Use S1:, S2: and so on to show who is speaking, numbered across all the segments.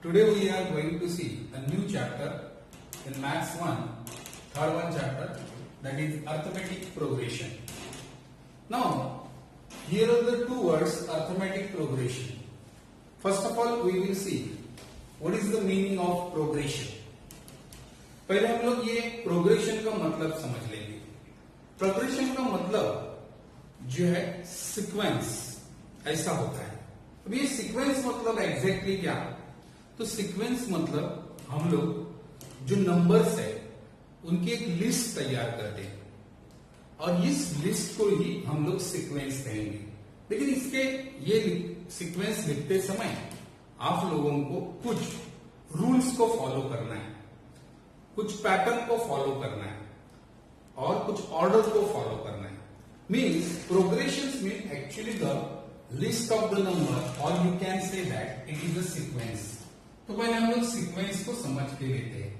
S1: Today we are going to see a new chapter in Maths 1, third one chapter, that is arithmetic progression. Now, here are the two words arithmetic progression. First of all, we will see what is the meaning of progression. पहले हम लोग ये progression का मतलब समझ लेंगे. Progression का मतलब जो है सीक्वेंस ऐसा होता है. अब ये सीक्वेंस मतलब एग्जैक्टली क्या? तो सीक्वेंस मतलब हम लोग जो नंबर्स है उनकी एक लिस्ट तैयार करते हैं और इस लिस्ट को ही हम लोग सीक्वेंस कहेंगे. लेकिन इसके ये सीक्वेंस लिखते समय आप लोगों को कुछ रूल्स को फॉलो करना है, कुछ पैटर्न को फॉलो करना है और कुछ ऑर्डर को फॉलो करना है. Means progression mean actually the list of the number और you can say that it is a sequence. तो पहले हम लोग सीक्वेंस को समझ के लेते हैं.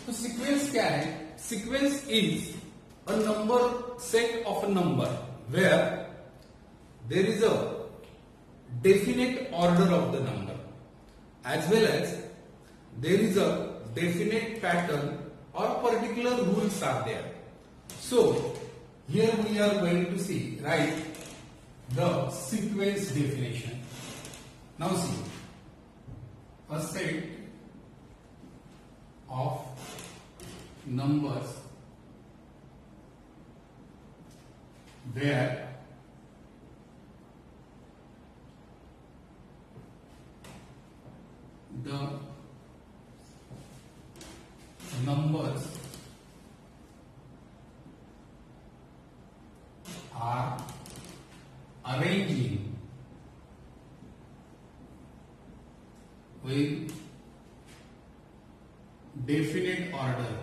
S1: तो सीक्वेंस क्या है? Sequence is a number set of a number where there is a definite order of the number as well as there is a definite pattern or particular rules are there. So here we are going to see, right, the sequence definition. Now see, a set of numbers where the numbers are arranging with definite order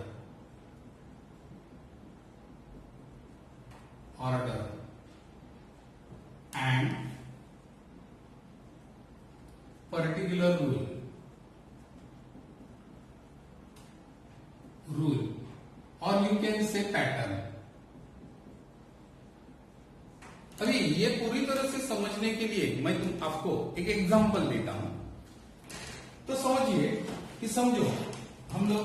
S1: and particular rule or you can say pattern. अभी ये पूरी तरह से समझने के लिए मैं आपको एक एग्जांपल देता हूं. तो समझिए कि समझो हम लोग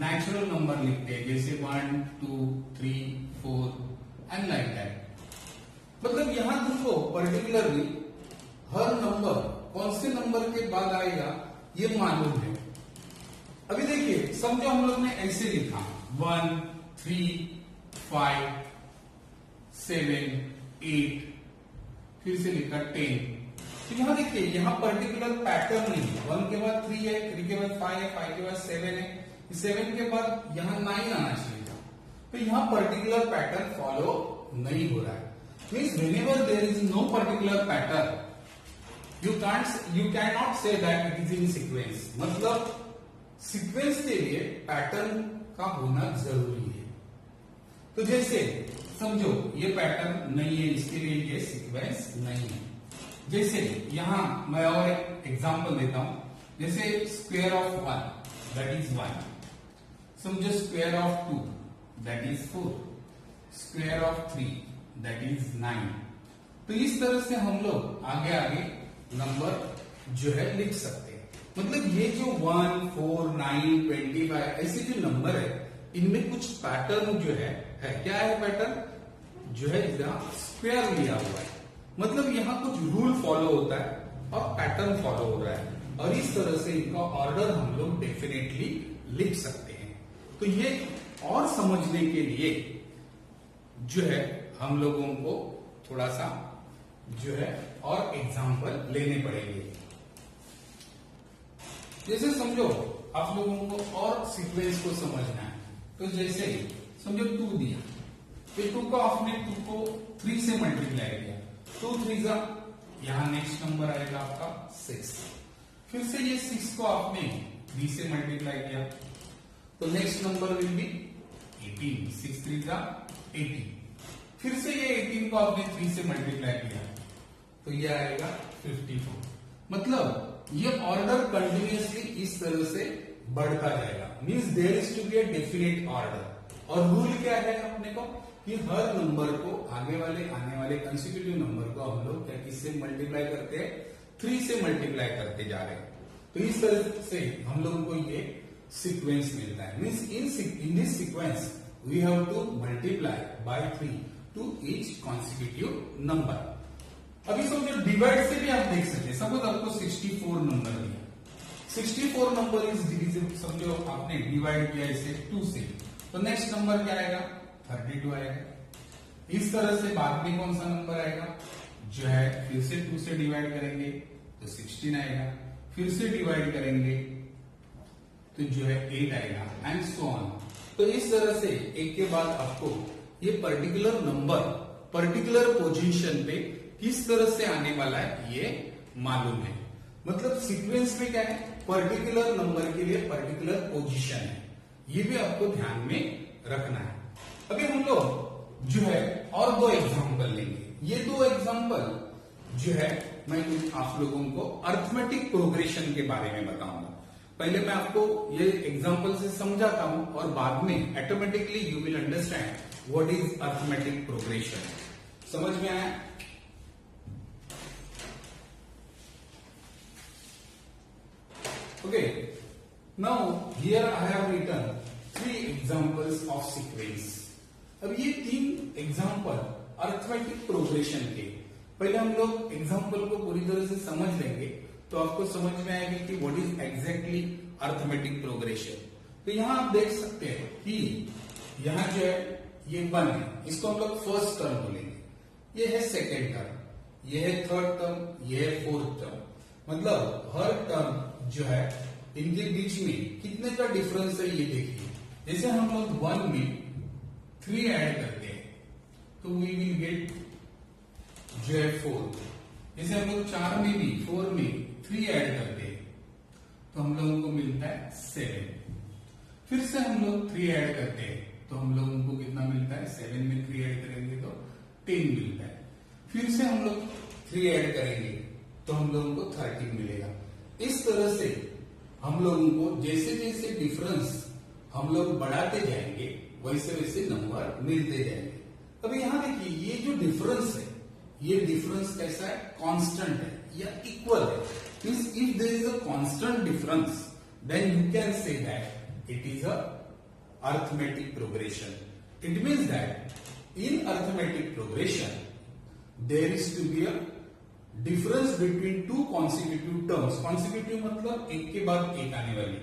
S1: नेचुरल नंबर लिखते हैं जैसे 1, 2, 3, 4 एंड लाइक दैट. मतलब यहां तुमको पर्टिकुलरली हर नंबर कौन से नंबर के बाद आएगा ये मालूम है. अभी देखिए समझो हम लोग ने ऐसे लिखा 1, 3, 5, 7, 8, फिर से लिखा 10. तो यहां देखिए यहां पर्टिकुलर पैटर्न नहीं है. 1 के बाद 3 है, 3 के बाद 5 है, 5 के बाद 7 है, 7 के बाद यहां 9 आना चाहिए था. तो यहां पर्टिकुलर पैटर्न फॉलो नहीं हो रहा है. Means whenever there is no particular pattern you cannot say that it is in sequence. मतलब सीक्वेंस के लिए पैटर्न का होना जरूरी है. तो जैसे समझो ये पैटर्न नहीं है, इसके लिए ये सीक्वेंस नहीं है. जैसे यहां मैं और एक एग्जांपल देता हूं. जैसे स्क्वायर ऑफ 1 दैट इज 1. समझो square of 2 that is 4. Square of 3 that is 9. तो इस तरह से हम लोग आगे आगे नंबर जो है लिख सकते हैं. मतलब ये जो 1, 4, 9, 25 ऐसे जो नंबर है इनमें कुछ पैटर्न जो है क्या है? पैटर्न जो है यहाँ स्क्वायर लिया हुआ है. मतलब यहाँ कुछ रूल फॉलो होता है और पैटर्न फॉलो हो रहा है और इस तरह से इनका ऑर्डर हम लोग डेफिनेटली लिख सकते हैं. तो ये और समझने के लिए जो है हम लोगों को थोड़ा सा जो है और एग्जाम्पल लेने पड़ेंगे. जैसे समझो आप लोगों को और सीक्वेंस को समझना है. तो जैसे समझो 2 दिया, फिर 2 को आपने 2 को 3 से मल्टीप्लाई किया. 2 3 जा, यहां नेक्स्ट नंबर आएगा आपका 6. फिर से ये 6 को आपने 3 से मल्टीप्लाई किया तो नेक्स्ट नंबर विल बी 18. 6 3 जा 18. फिर से ये 18 को आपने 3 से मल्टीप्लाई किया तो ये आएगा 54. मतलब ये ऑर्डर कंटिन्यूअसली इस तरह से बढ़ता जाएगा. Means there is to be a definite order. और रूल क्या है अपने को कि हर नंबर को आगे वाले आने वाले कंसेक्यूटिव नंबर को हम लोग क्या किससे मल्टीप्लाई करते हैं, 3 से मल्टीप्लाई करते जा रहे हैं। तो इस तरह से हम लोगों को ये सीक्वेंस मिलता है। Means in this sequence we have to multiply by 3 to each consecutive number. अभी समझो डिवाइड से भी आप देख सकते हैं। सपोज आपको 64 नंबर दिया, 64 नंबर इज डिविजिबल, समझो आपने डिवाइड किया इसे 2 से, तो नेक्स्ट नंबर क्या आएगा, 32 आएगा। इस तरह से बाद में कौन सा नंबर आएगा, जो है फिर से 2 से डिवाइड करेंगे तो 16 आएगा, फिर से डिवाइड करेंगे तो जो है 8 आएगा एंड सो ऑन। तो इस तरह से एक के बाद आपको ये पर्टिकुलर नंबर पर्टिकुलर पोजीशन पे किस तरह से आने वाला है ये मालूम है। मतलब सीक्वेंस में क्या है, पर्टिकुलर नंबर के लिए पर्टिकुलर पोजीशन है, ये भी आपको ध्यान में रखना है। अभी हम लोग जो है और 2 एग्जांपल लेंगे। ये 2 एग्जांपल जो है मैं आप लोगों को अर्थमेटिक प्रोग्रेशन के बारे में बताऊंगा। पहले मैं आपको ये एग्जांपल से समझाता हूं और बाद में automatically you will understand what is arithmetic progression. समझ में आया? Okay, now here I have written 3 examples of sequence. अब ये 3 एग्जाम्पल अर्थमेटिक प्रोग्रेशन के, पहले हम लोग एग्जाम्पल को पूरी तरह से समझ लेंगे तो आपको समझ में आएगा कि what is exactly arithmetic progression. तो यहां आप देख सकते हैं कि यहां जो है ये 1 है, इसको हम लोग फर्स्ट टर्म बोलेंगे, ये है सेकेंड टर्म, ये है थर्ड टर्म, ये है फोर्थ टर्म। मतलब हर टर्म जो है इनके बीच में कितने का डिफरेंस है ये देखिए। जैसे हम लोग 1 में 3 ऐड करते हैं तो वी विल गेट जो है 4। जैसे हम लोग 4 में भी 4 में 3 ऐड करते हैं तो हम लोगों को मिलता है 7। फिर से हम लोग 3 ऐड करते हैं तो हम लोगों को कितना मिलता है, 7 में 3 ऐड करेंगे तो 10 मिलता है। फिर से हम लोग 3 ऐड करेंगे तो हम लोगों को 13 मिलेगा। इस तरह से हम लोगों को जैसे जैसे डिफरेंस हम लोग बढ़ाते जाएंगे वैसे वैसे नंबर मिलते जाएंगे। अब यहां देखिए ये जो डिफरेंस है, ये डिफरेंस कैसा है, कांस्टेंट है या इक्वल है। Means if there is a constant difference then you can say that it is a arithmetic progression. It means that in arithmetic progression there is to be a difference between 2 consecutive terms. Consecutive मतलब एक के बाद एक आने वाली।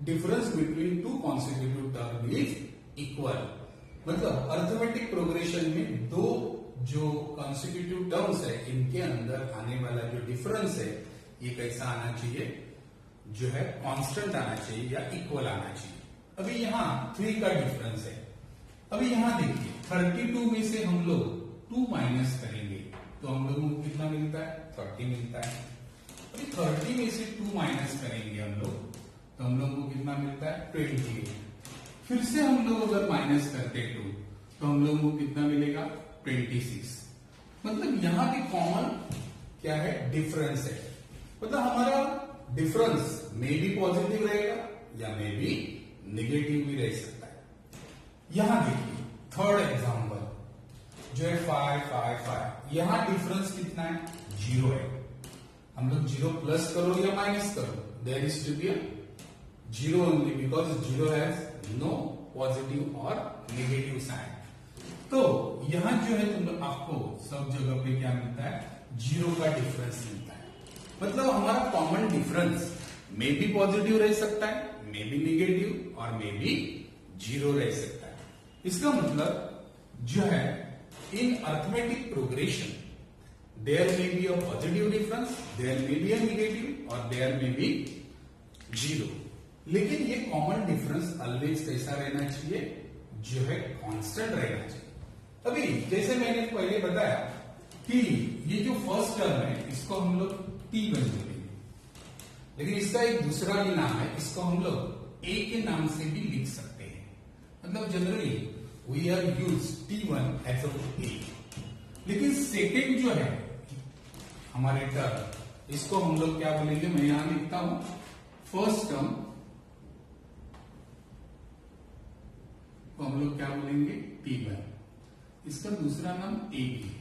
S1: Difference between 2 consecutive term is equal. मतलब arithmetic progression में 2 जो कॉन्सिक्यूटिव टर्म्स है इनके अंदर आने वाला जो डिफरेंस है ये कैसा आना चाहिए, जो है कांस्टेंट आना चाहिए या इक्वल आना चाहिए। अभी यहाँ 3 का डिफरेंस है। अभी यहाँ देखिए 32 में से हम लोग 2 माइनस करेंगे तो हम लोगों को कितना मिलता है, 30 मिलता है। अभी 30 में से 2 माइनस करेंगे हम लोग तो हम लोगों को कितना मिलता है, 28। फिर से हम लोग अगर माइनस करते 2 तो हम लोगों को कितना मिलेगा, 26। मतलब यहाँ पे कॉमन क्या है, डिफरेंस है। मतलब हमारा डिफरेंस मे बी पॉजिटिव रहेगा या मे बी नेगेटिव भी रह सकता है। यहां देखिए थर्ड एग्जांपल जो है 5, 5, 5, यहां डिफरेंस कितना है, 0 है। हम लोग 0 प्लस करो या माइनस करो, there is to be 0 only because 0 has no positive और नेगेटिव साइन। तो यहां जो है तुम लोग आपको सब जगह पे क्या मिलता है, 0 का डिफरेंस मिलता है। मतलब हमारा common difference may be positive रह सकता है, मे बी नेगेटिव और मे बी 0 रह सकता है। इसका मतलब जो है in arithmetic progression there may be a positive difference, there may be a negative और देयर मे बी 0। लेकिन ये कॉमन डिफरेंस ऑलवेज कैसा रहना चाहिए, जो है कांस्टेंट रहना चाहिए। अभी जैसे मैंने पहले बताया कि ये जो फर्स्ट टर्म है इसको हम लोग T1 बोलेंगे, लेकिन इसका एक दूसरा भी नाम है, इसको हम लोग A के नाम से भी लिख सकते हैं। मतलब generally we are use T1 as a A। लेकिन सेकेंड जो है हमारे टर्म, इसको हम लोग क्या बोलेंगे, मैं यहां लिखता हूं फर्स्ट टर्म हम लोग क्या बोलेंगे T1, इसका दूसरा नाम A भी है।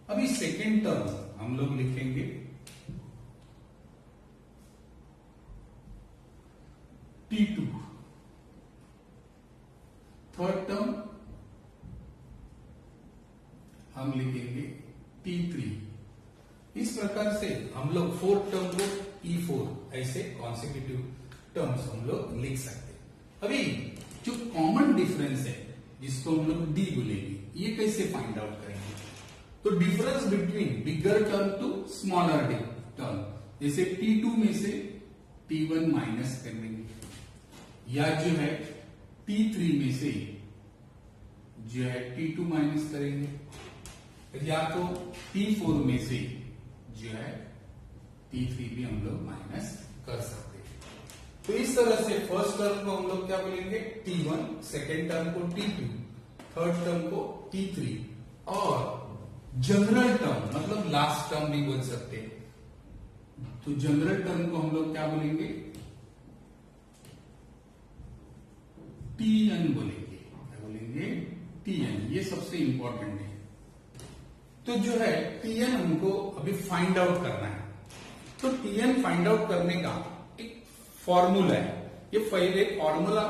S1: अभी सेकेंड टर्म हम लोग लिखेंगे T2, थर्ड टर्म हम लिखेंगे T3। इस प्रकार से हम लोग फोर्थ टर्म को T4 ऐसे कॉन्सेक्यूटिव टर्म्स हम लोग लिख सकते हैं। अभी जो कॉमन डिफरेंस है जिसको हम लोग D बोलेंगे, ये कैसे फाइंड आउट करेंगे? तो difference between bigger term to smaller term, जैसे T2 में से T1 माइनस करेंगे, या जो है T3 में से जो है T2 माइनस करेंगे, या तो T4 में से जो है T3 भी हम लोग माइनस कर सकते हैं। तो इस तरह से फर्स्ट टर्म को हम लोग क्या बोलेंगे T1, सेकेंड टर्म को T2, थर्ड टर्म को T3, और जनरल टर्म मतलब लास्ट टर्म भी बोल सकते हैं। तो जनरल टर्म को हम लोग क्या बोलेंगे Tn बोलेंगे। क्या बोलेंगे Tn, ये सबसे इंपॉर्टेंट है। तो जो है Tn हमको अभी फाइंड आउट करना है। तो Tn फाइंड आउट करने का एक फॉर्मूला है। ये पहले फॉर्मूला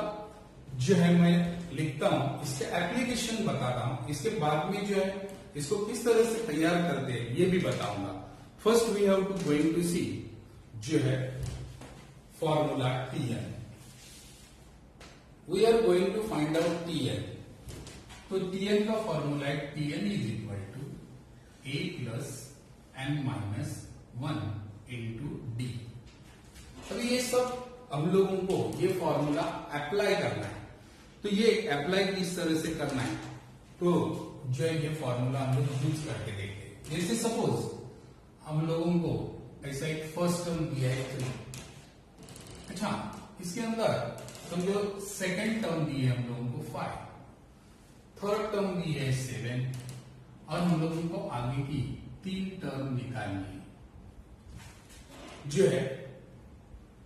S1: जो है मैं लिखता हूं, इसके एप्लीकेशन बताता हूं, इसके बाद में जो है इसको किस तरह से तैयार करते हैं ये भी बताऊंगा। First we have to going to see जो है formula Tn। We are going to find out Tn। तो Tn का फॉर्मूला है Tn is equal to A plus n minus 1 into D. अभी ये सब हम लोगों को ये फॉर्मूला अप्लाई करना है। तो ये अप्लाई किस तरह से करना है, तो जो है ये फॉर्मूला हम लोग यूज करके देखते हैं। जैसे सपोज हम लोगों को ऐसा एक फर्स्ट टर्म दिया है 3, अच्छा इसके अंदर समझो सेकेंड टर्म दी है हम लोगों को 5, थर्ड टर्म दी है 7, और हम लोगों को आगे की 3 टर्म निकालनी है जो है।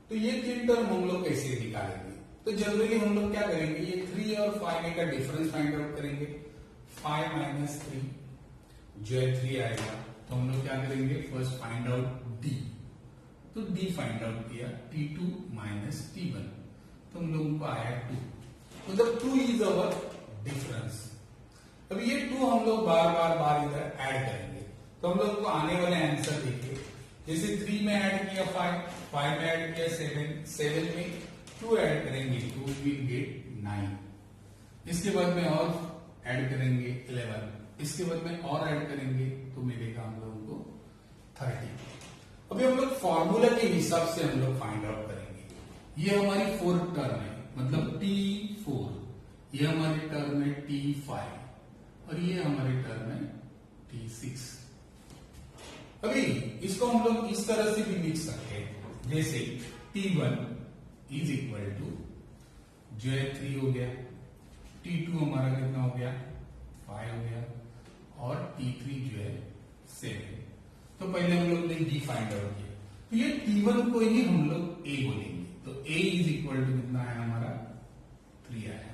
S1: तो ये 3 टर्म हम लोग कैसे निकालेंगे? तो जनरली हम लोग क्या करेंगे, ये 3 और 5 का डिफरेंस फाइंड आउट करेंगे। 5 माइनस 3 जो है 3 आएगा, तो हम लोग क्या करेंगे फर्स्ट फाइंड आउट D। तो D फाइंड आउट किया, T2 माइनस T1, तो हम लोगों को आया 2। तो जब 2 इज अवर डिफरेंस, अब ये 2 हम लोग बार इधर ऐड करेंगे, तो हम लोग को आने वाले आंसर देखिए। जैसे 3 में ऐड किया 5 में ऐड किया 7 में 2 ऐड करेंगे, 2 विल गेट 9। इसके बाद में और ऐड करेंगे 11, इसके बाद में और ऐड करेंगे तो मिलेगा हम लोगों को 30। अभी हम लोग फॉर्मूला के हिसाब से हम लोग फाइंड आउट करेंगे। ये हमारी 4th टर्म है, मतलब T4, ये हमारी टर्म है T5, और ये हमारी टर्म है T6। अभी इसको हम लोग इस तरह से भी लिख सकते हैं, जैसे T1 इज इक्वल टू जो है 3 हो गया, T2 हमारा कितना हो गया 5 हो गया, और T3 जो है 7। तो पहले हम लोग ने D फाइंड आउट किया, तो ये T1 को ही हम लोग A बोलेंगे। तो A इज इक्वल टू कितना है हमारा 3 आया।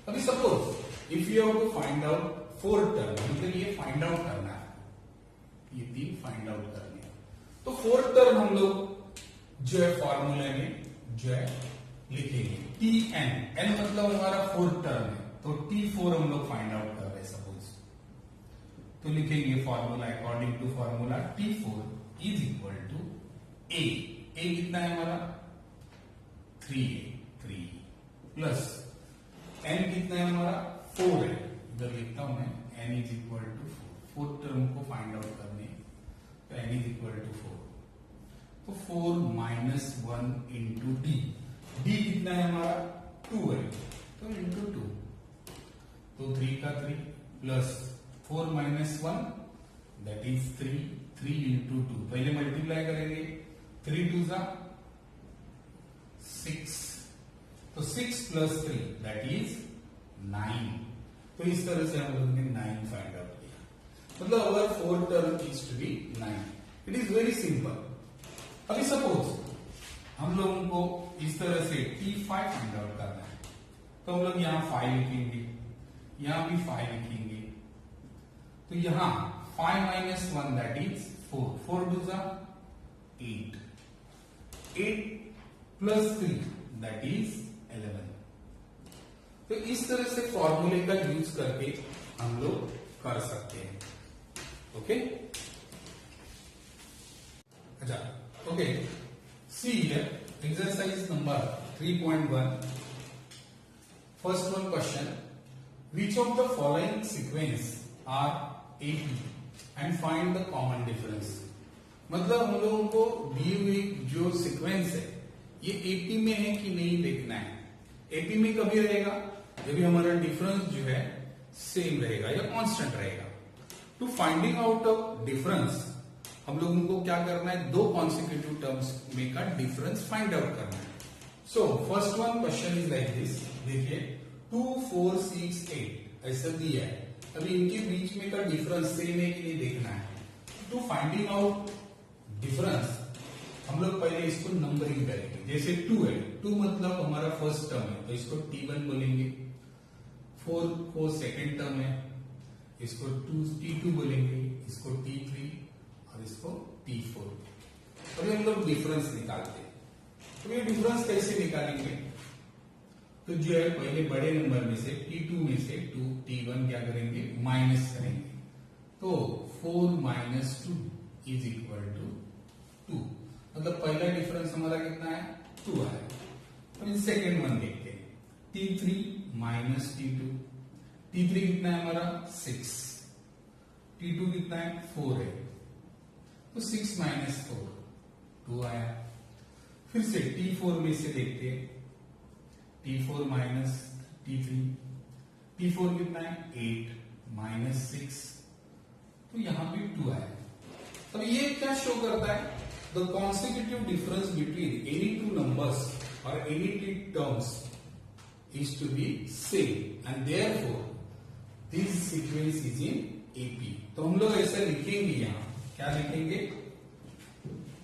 S1: अभी suppose if you have to find out 4th term, मतलब ये फाइंड आउट करना है, ये 3 फाइंड आउट करने हैं, तो 4th टर्म हम लोग जो है फॉर्मूले में जो है लिखेंगे Tn, n मतलब हमारा 4th टर्म है, तो T4 हम लोग फाइंड आउट कर रहे हैं सपोज, तो लिखेंगे formula according to formula T4 is equal to A। A कितना है हमारा 3 प्लस n कितना है हमारा 4 है, इधर लिखता हूं मैं n is equal to 4th term को फाइंड आउट करने, तो n इज इक्वल टू 4, तो 4 माइनस 1 इंटू D। D कितना है हमारा 2 है, तो इंटू 2, तो 3 का 3 plus 4 minus 1 that is 3 into 2, पहले मल्टीप्लाई करेंगे, 3 2 जा 6, तो 6 प्लस 3 दैट इज 9। तो इस तरह से हम लोग ने 9 फाइंड आउट किया, मतलब our 4th term is to be 9। It is very simple. अभी सपोज हम लोगों को इस तरह से T5 फाइंड आउट करना है, तो हम लोग यहाँ 5 लिखेंगे, यहाँ भी 5 लिखेंगे। तो यहाँ 5 माइनस 1 दैट इज 4, 4 2 जा 8, 8 प्लस 3 दैट इज 11। तो इस तरह से फॉर्मूले का यूज करके हम लोग कर सकते हैं। ओके, अच्छा, okay, see here exercise number 3.1। First one question, which of the following sequence are AP and find the common difference। मतलब हम लोगों को दी हुई जो सीक्वेंस है ये AP में है कि नहीं देखना है। AP में कभी रहेगा जब हमारा डिफरेंस जो है सेम रहेगा या कांस्टेंट रहेगा। To finding out of difference हम लोगों को क्या करना है, दो कॉन्सिक्यूटिव टर्म्स में का डिफरेंस फाइंड आउट करना है। So first one question is like this, देखिए 2 4 6 8 ऐसा दिया है। अभी इनके बीच में का डिफरेंस सेम है कि नहीं देखना है। टू फाइंडिंग आउट डिफरेंस हम लोग पहले इसको नंबरिंग करेंगे। जैसे 2 है, 2 मतलब हमारा फर्स्ट टर्म है तो इसको T1 बोलेंगे। 4 को सेकेंड टर्म है, इसको T2 बोलेंगे, इसको T3 और इसको T4। अभी हम लोग डिफरेंस निकालते हैं। तो ये डिफरेंस कैसे निकालेंगे, तो जो है पहले बड़े नंबर में से T2 में से 2 T1 क्या करेंगे, माइनस करेंगे। तो 4 माइनस 2 इज इक्वल टू 2, मतलब पहला डिफरेंस हमारा कितना है, 2 है। अब सेकेंड वन देखते हैं, T3 माइनस T2, T3 कितना है हमारा 6, T2 कितना है 4 है, तो 6 माइनस 4 2 आया। फिर से T4 में से देखते हैं, T4 माइनस T3, T4 कितना है 8 माइनस 6, तो यहां भी 2 आया। अब ये क्या शो करता है, the consecutive difference between any two numbers और any two terms is to be same and therefore this sequence is in AP। तो हम लोग ऐसा लिखेंगे, यहां क्या लिखेंगे,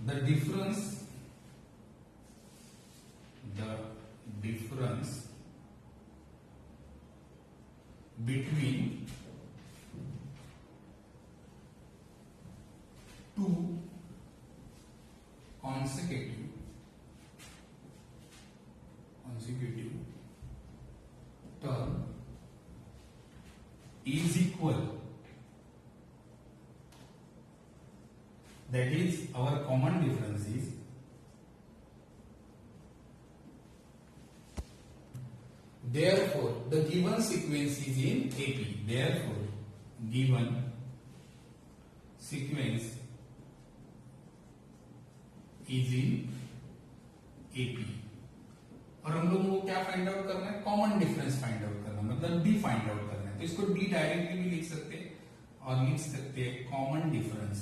S1: the difference between two consecutive term is equal, that is our common difference is therefore the given sequence is in AP, therefore given sequence is in AP। और हम लोगों को क्या फाइंड आउट करना है, कॉमन डिफरेंस फाइंड आउट करना, मतलब D find out करना है। तो इसको D डायरेक्टली भी लिख सकते हैं और लिख सकते हैं कॉमन डिफरेंस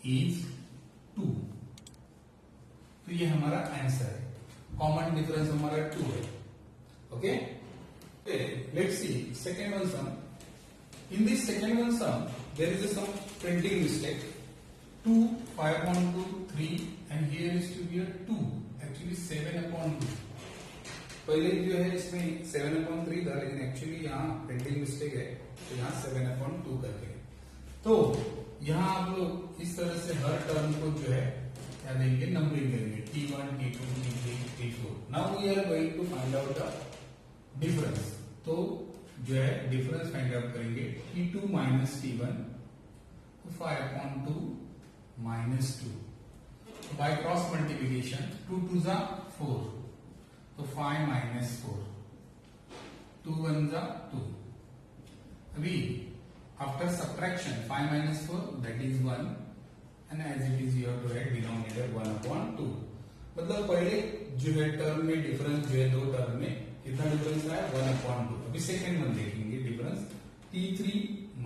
S1: इज 2। तो ये हमारा आंसर है, कॉमन डिफरेंस हमारा 2 है। Okay, let's see second one sum. In this second one sum there is some printing mistake, 2 5/2 3 and here is to be 2, actually 7/2। पहले जो है इसमें 7/3 था, लेकिन एक्चुअली यहाँ प्रिंटिंग मिस्टेक है, तो यहाँ 7/2 करके। तो यहाँ आप लोग इस तरह से हर टर्म को जो है क्या देंगे, नंबरिंग करेंगे, T1 T2 T3 T4। Now we are going to find out the difference. तो जो है डिफरेंस फाइंड आउट करेंगे, T2 माइनस T1, तो 5/2 माइनस 2, बाय क्रॉस मल्टीप्लीकेशन 2 2 जा 4, तो 5 माइनस 4, 2 1 जा 2। अभी after subtraction 5 minus 4 that is 1 and as it is you have to write denominator 1/2। मतलब पहले जो है टर्म में डिफरेंस जो है, दो टर्म में कितना डिफरेंस आया, 1/2। अभी सेकेंड वन देखेंगे difference, T3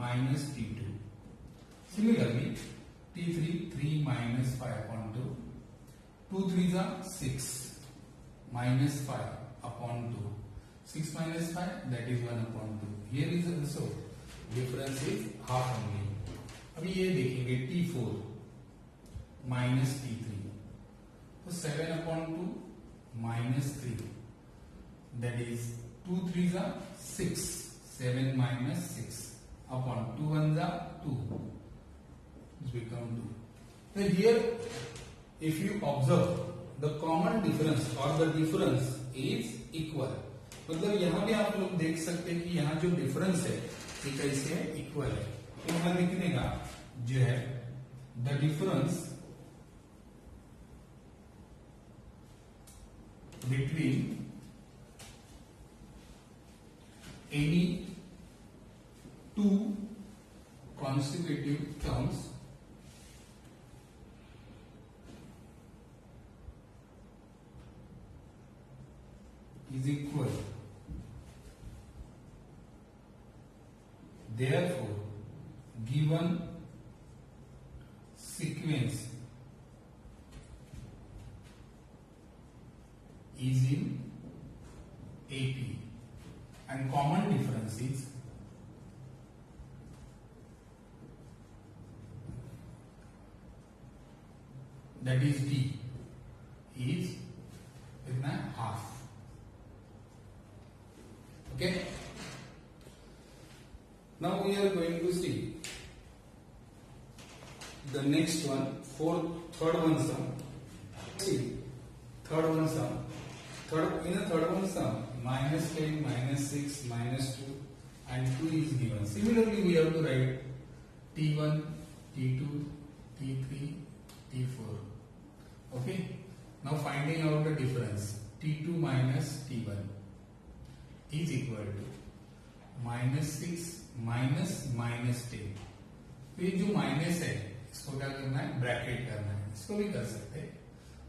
S1: minus T2, similarly T3 3 minus 5/2, 2 3 जा 6 minus 5/2, 6 minus 5 that is 1/2। Here is also difference is half only. अभी ये देखेंगे T4 माइनस T3, तो 7/2 minus 3, that is 2 3s are 6, 7 minus 6 upon 2 1s are 2, it's become 2. So here if you observe the common difference or the difference is equal, मतलब यहां भी आप लोग देख सकते हैं कि यहां जो डिफरेंस है ये कैसे है, इक्वल है। तो यहां लिखने का जो है the difference between any two consecutive terms is equal, therefore given sequence is in AP and common difference is that is D is कितना half. Okay, now we are going to see the next one, third one sum. See, third one sum. In the third one sum, minus 10, minus 6, minus 2 and 2 is given. Similarly, we have to write T1, T2, T3, T4. Okay, now finding out the difference, T2 minus T1 is equal to minus 6 minus minus 10. तो ये जो minus है इसको क्या करना है, bracket करना है, इसको भी कर सकते हैं,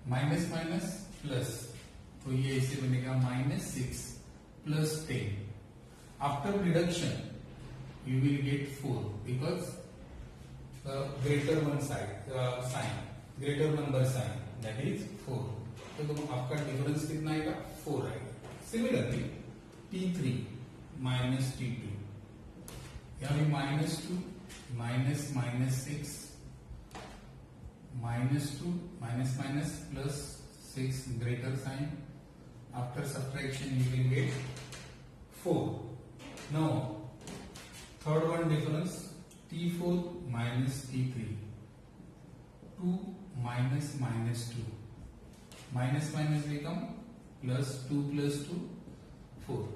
S1: माइनस माइनस प्लस, तो ये ऐसे बनेगा minus 6 plus 10. After reduction you will get 4 because the greater one sign, greater number sign, that is 4. तो तुम आपका डिफरेंस कितना आएगा, 4 आएगा. Similarly T3 minus T2, यहाँ भी minus 2 minus minus 6 minus 2 minus minus plus 6 greater sign. After subtraction you will get 4. Now third one difference, T4 minus T3, 2 minus minus 2, minus minus become plus, 2 plus 2 4.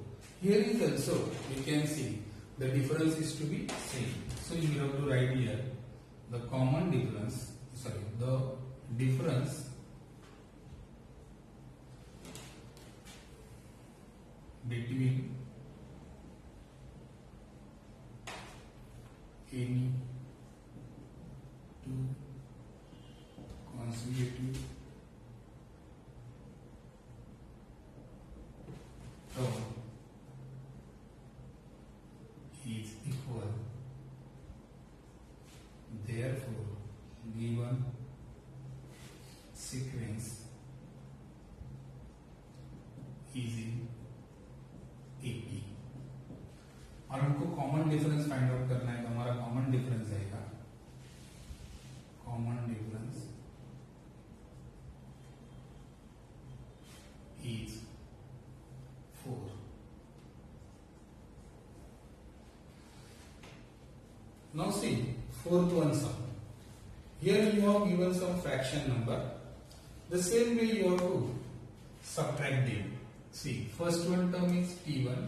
S1: Here is also we can see the difference is to be same, so you have to write here the common difference, the difference between any two consecutive term is equal, therefore given sequence is in AP. और हमको common difference find out करना है, तो हमारा common difference आएगा, common difference is 4. Now see fourth one sum. Here you have given some fraction number. The same way you have to subtract them. See, first one term is T1,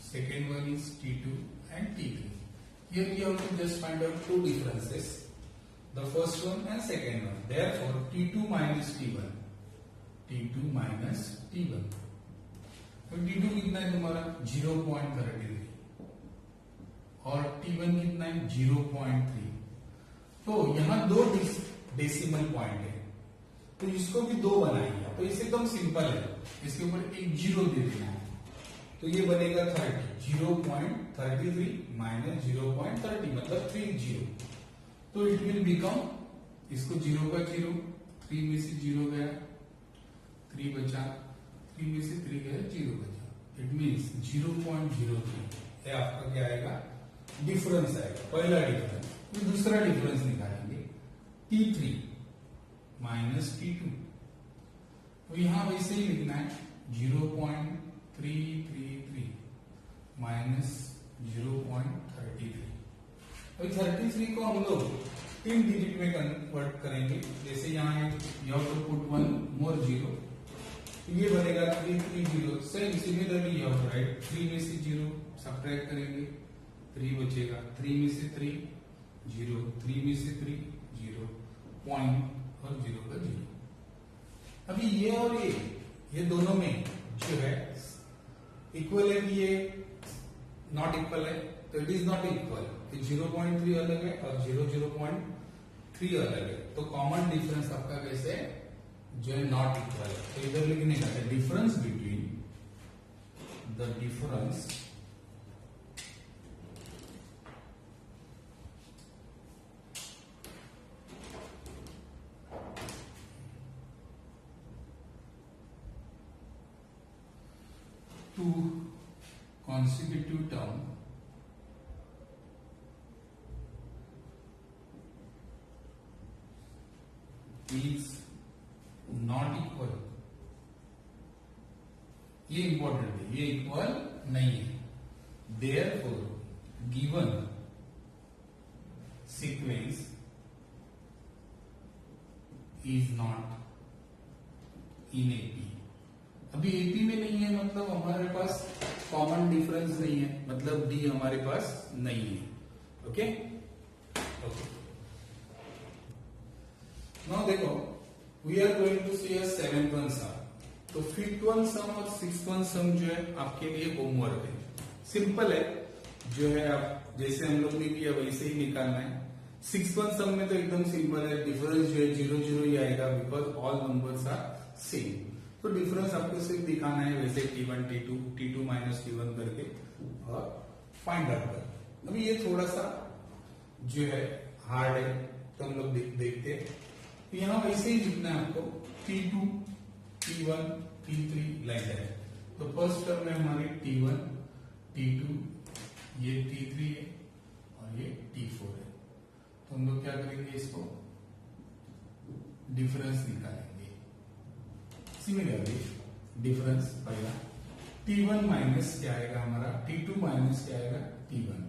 S1: second one is T2 and T3. Here you have to just find out two differences, the first one and second one. Therefore T2 minus T1, T2 minus T1. तो T2 कितना है तुम्हारा 0.33 और T1 कितना है 0.3. तो यहाँ दो डेसिमल पॉइंट है, तो इसको भी दो बनाएंगे. तो इसे एकदम सिंपल है, इसके ऊपर एक जीरो दे देना है, तो ये बनेगा 30. 0.33 माइनस 0.30 मतलब 30. तो इट विल बिकम, इसको जीरो का जीरो, 3 में से जीरो गया, 3 बचा, 3 में से 3 गया, 0 बचा. It means 0.03. ये आपका क्या आएगा, डिफरेंस आएगा, पहला डिफरेंस. फिर दूसरा डिफरेंस निकालेंगे, T3 माइनस T2. तो यहाँ वैसे ही लिखना है 0.333 माइनस 0.33। अभी 33 को हम लोग 3 डिजिट में कन्वर्ट करेंगे। जैसे यहाँ है you have to put 1 more 0, ये बनेगा 330। Similarly you have to write 3 में से 0 सब्ट्रैक्ट करेंगे, 3 बचेगा, 3 में से 3 0, 3 में से 3 0, पॉइंट और 0 का 0। अभी ये और ये दोनों में जो है इक्वल है कि ये नॉट इक्वल है, तो इट इज नॉट इक्वल। 0.3 अलग है और 0.3 अलग है, तो कॉमन डिफरेंस आपका कैसे है जो है नॉट इक्वल है। तो इधर लिखने का difference between the difference two consecutive term is not equal। ये इंपॉर्टेंट है, ये इक्वल नहीं है। Therefore given sequence is not in AP। अभी एपी में नहीं है, मतलब हमारे पास कॉमन डिफरेंस नहीं है, मतलब डी हमारे पास नहीं है। ओके ओके, नाउ देखो we are going to see a 7th one sum. तो 5th वन सम और 6th वन सम जो है आपके लिए होमवर्क है, सिंपल है, जो है आप जैसे हम लोग ने किया वैसे ही निकालना है। 6th वन सम में तो एकदम सिंपल है, डिफरेंस जो है 0 0 ही आएगा because all numbers are same. तो डिफरेंस आपको सिर्फ दिखाना है वैसे T1 T2 T2 minus T1 करके और फाइंड आउट कर। अभी ये थोड़ा सा जो है हार्ड है, तो हम लोग देखते हैं। तो यहाँ वैसे ही लिखना है आपको T2 T1 T3 like that. तो फर्स्ट टर्म में हमारी T1 T2, ये T3 है और ये T4 है। तो हम लोग क्या करेंगे, इसको डिफरेंस निकालेंगे। सिमिलरली डिफरेंस पहला T1 माइनस क्या आएगा हमारा, T2 माइनस क्या आएगा T1।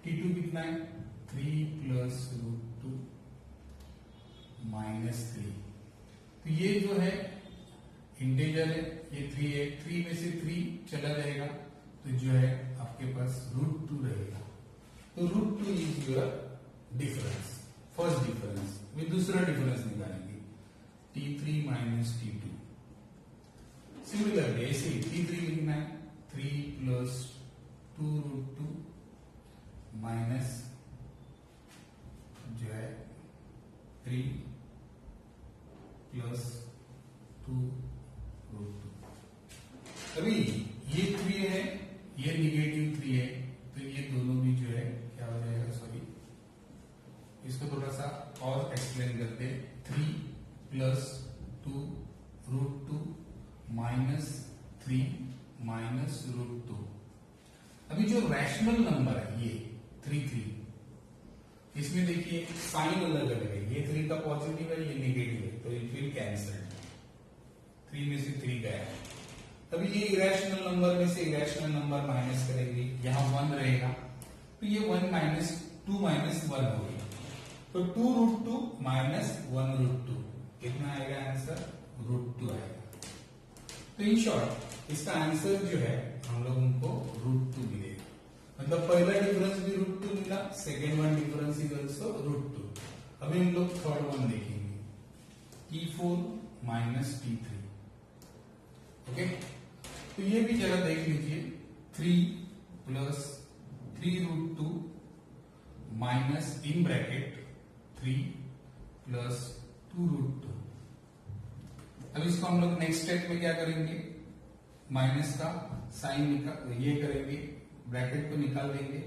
S1: T2 कितना है 3 प्लस √2 माइनस 3। तो ये जो है इंटीजर है, ये 3 है, 3 में से 3 चला जाएगा तो जो है आपके पास √2 रहेगा। तो √2 is your difference, first difference. फिर दूसरा डिफरेंस निकालेंगे T3 माइनस T2। सिमिलरली ऐसे ही T3 लिखना है 3 प्लस 2√2 माइनस जो है 3 प्लस 2√2। अभी ये 3 है, ये निगेटिव 3 है, तो ये दोनों भी जो है क्या हो जाएगा, सॉरी इसको थोड़ा सा और एक्सप्लेन करते हैं। 3 प्लस 2√2 माइनस 3 माइनस √2। अभी जो रैशनल नंबर है ये 3, इसमें देखिए साइन अलग अलग है, ये 3 का पॉजिटिव है, ये नेगेटिव है, तो इट विल कैंसल। 3 में से 3 गया। अभी ये इरेशनल नंबर में से इरेशनल नंबर माइनस करेंगे, यहाँ 1 रहेगा, तो ये 1 माइनस 2 माइनस 1 हो गया। तो 2√2 माइनस 1√2 कितना आएगा आंसर, √2 आएगा। तो इन शॉर्ट इसका आंसर जो है हम लोग उनको √2 मिलेगा। मतलब पहला डिफरेंस भी √2 मिला, second one difference is also √2। अभी हम लोग थर्ड वन देखेंगे, T4 माइनस T3। ओके, तो ये भी जरा देख लीजिए, 3 plus 3√2 minus in bracket 3 plus 2√2। अब इसको हम लोग नेक्स्ट स्टेप में क्या करेंगे, माइनस का साइन ये करेंगे, ब्रैकेट को निकाल देंगे,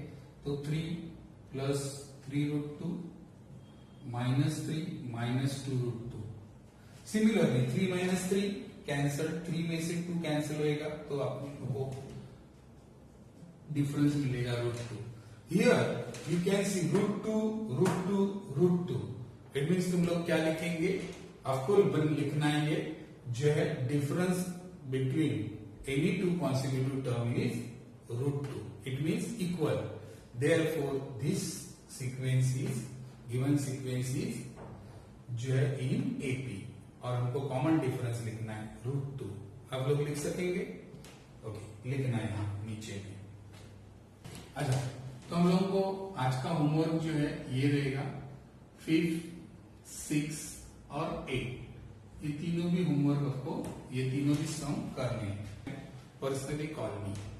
S1: तो 3 plus 3√2 minus 3 minus 2√2। Similarly 3 minus 3 cancel, 3 में से 2 कैंसिल होएगा, तो आपको डिफरेंस मिलेगा √2। Here you can see √2 √2 √2। It means तुम लोग क्या लिखेंगे, आपको लिखना है ये जो है difference between any two consecutive term is root 2. It means equal. Therefore, this sequence is given sequence is जो है in AP और हमको कॉमन डिफरेंस लिखना है √2. आप लोग लिख सकेंगे? ओके, लिखना है यहाँ नीचे में. अच्छा, तो हम लोगों को आज का होमवर्क जो है ये रहेगा 5th, 6th और 8. ये तीनों भी होमवर्क आपको ये तीनों भी सम करने हैं. पर्सनली कॉल मी.